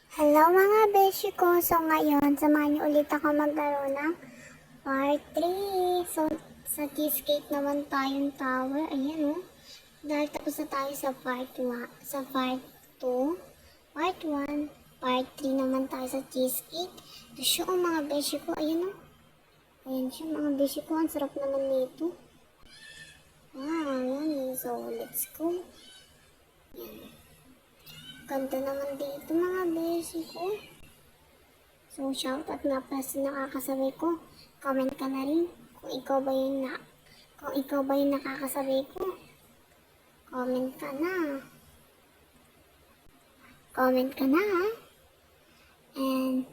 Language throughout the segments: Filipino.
Hello mga beshi ko. So ngayon, samahan niyo ulit ako maglaro ng part 3. So sa cheesecake naman tayong tower. Ayan o. Dahil tapos na tayo sa part 1, sa part 2, part 1, part 3 naman tayo sa cheesecake. Ito siya o mga beshi ko. Ayan o. Ayan siya mga beshi ko. Ang sarap naman nito. Wow, ayan. So let's go. Ayan. Ganda naman dito mga beshi ko. So, shoutout nga pala sa nakakasabay ko. Comment ka na rin kung ikaw ba yung nakakasabay ko. Comment ka na. Comment ka na ha. And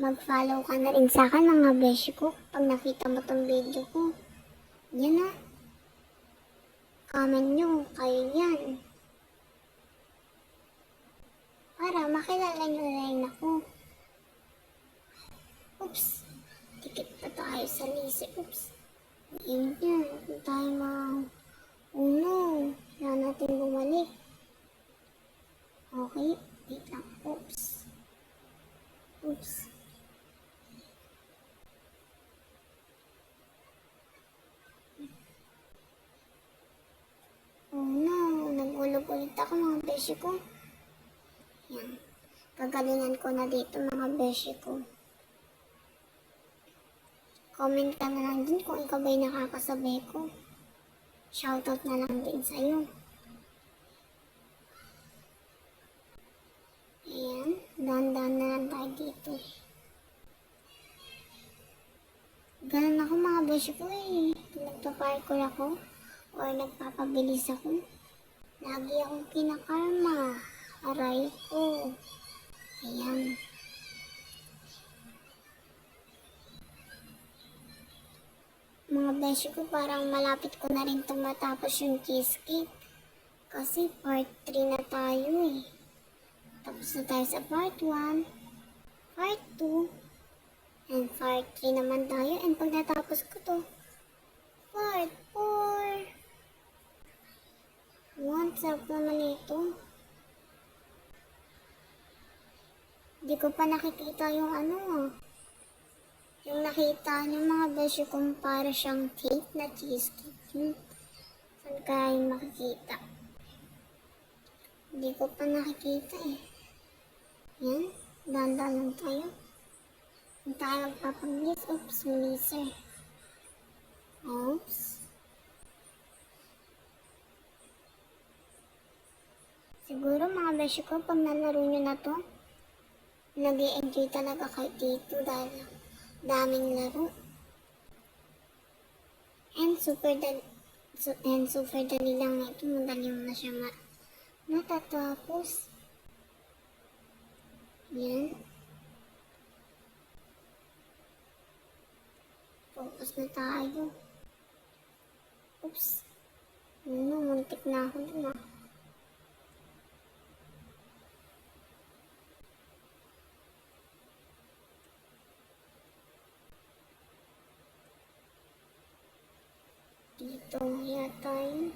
mag-follow ka na rin sa akin mga beshi ko pag nakita mo tong video ko. Yan na. Comment nyo kayo yan. Para makilala nyo rin ako. Oops. Tikit pa tayo sa lisi. Oops. Yun yan. Kung tayo uno. Kailangan natin bumalik. Okay. Wait lang. Oops. Oops. Oh no. Nag-ulog ulit ako mga beshi ko. Yan. Kagalingan ko na dito mga beshi ko. Comment ka na lang din kung ikaw ba'y nakakasabay ko. Shoutout na lang din sa'yo. Ayan. Dahan-dahan na lang tayo dito. Ganun ako mga beshi ko eh. Nagpa-parkour ako or nagpapabilis ako. Lagi akong kinakarma. Aray ko. Ayan. Mga beshi ko, parang malapit ko na rin itong matapos yung cheesecake. Kasi part 3 na tayo eh. Tapos na tayo sa part 1, part 2, and part 3 naman tayo. And pag natapos ko to, part 4. What's up naman ito? Hindi ko pa nakikita yung yung nakita niyo mga beshi kung para siyang cake na cheesecake. Saan kaya yung makikita? Hindi ko pa nakikita eh. Yan. Dahan-dahan lang tayo. Kung tayo magpapag-miss. Oops, minisser. Oops. Siguro mga beshi ko, pag nalaro nyo na to, nag-i-enjoy talaga kayo dito dahil daming laro. And super dali lang na ito. Madali mo na siya natatapos. Yan. Focus na tayo. Oops. Muntik na ako dun ah. Dito yata yun.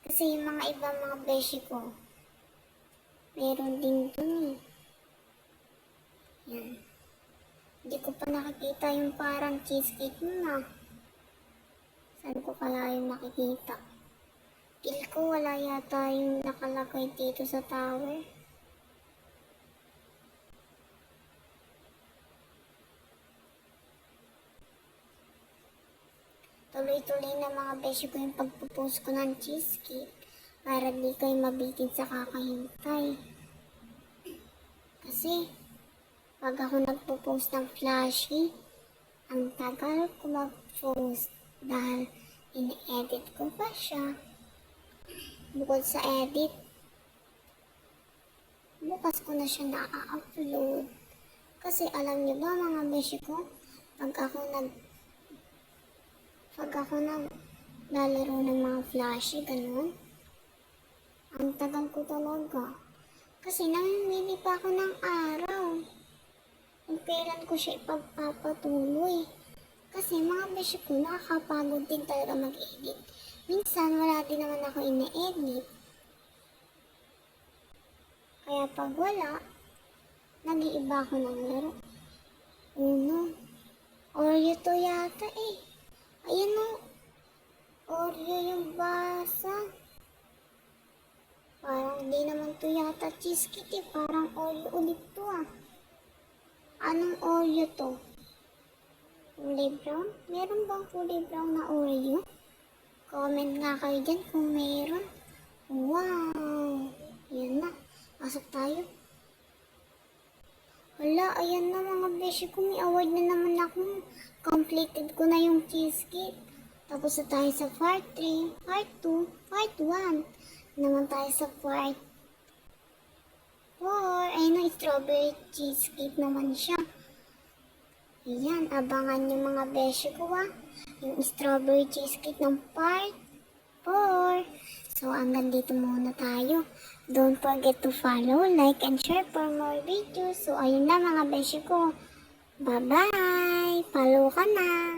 Kasi yung mga ibang mga beshi ko, meron din dun eh. Yan. Hindi ko pa nakikita yung parang cheesecake na. Saan ko kaya yung nakikita? Feel ko wala yata yung nakalagay dito sa tower. Tuloy-tuloy na mga beshi ko yung pagpupost ko ng cheesecake para di kayo mabitin sa kakahintay. Kasi pag ako nagpo-post ng flashy, ang tagal ko mag-post dahil in-edit ko pa siya. Bukod sa edit, bukas ko na siya na-upload. Kasi alam niyo ba mga beshi ko, pag ako naglalaro ng mga flashy, ganun, ang tagal ko talaga. Kasi namimili pa ako ng araw. Kung kailan ko siya ipagpapatuloy. Kasi mga beshi ko, nakakapagod din talaga mag-edit. Minsan, wala din naman ako ina-edit. Kaya pag wala, nag-iiba ako ng laro. Uno, Oreo to yata eh. Ayan o, Oreo yung basa. Parang di naman to yata cheesecake eh. Parang Oreo ulit to ah. Anong Oreo to? Kulay brown? Meron bang kulay brown na Oreo? Comment nga kayo dyan kung meron. Wow! Yan na. Pasok tayo. Wala, ayan na mga beshi ko. May award na naman ako. Completed ko na yung cheesecake. Tapos na tayo sa part 3, part 2, part 1. Naman tayo sa part 4. Ayun na, strawberry cheesecake naman siya. Ayan, abangan yung mga beshi ko ah. Yung strawberry cheesecake ng part 4. So, hanggang dito muna tayo. Don't forget to follow, like, and share for more videos. So, ayun na mga beshi ko. Bye-bye! Follow ka na!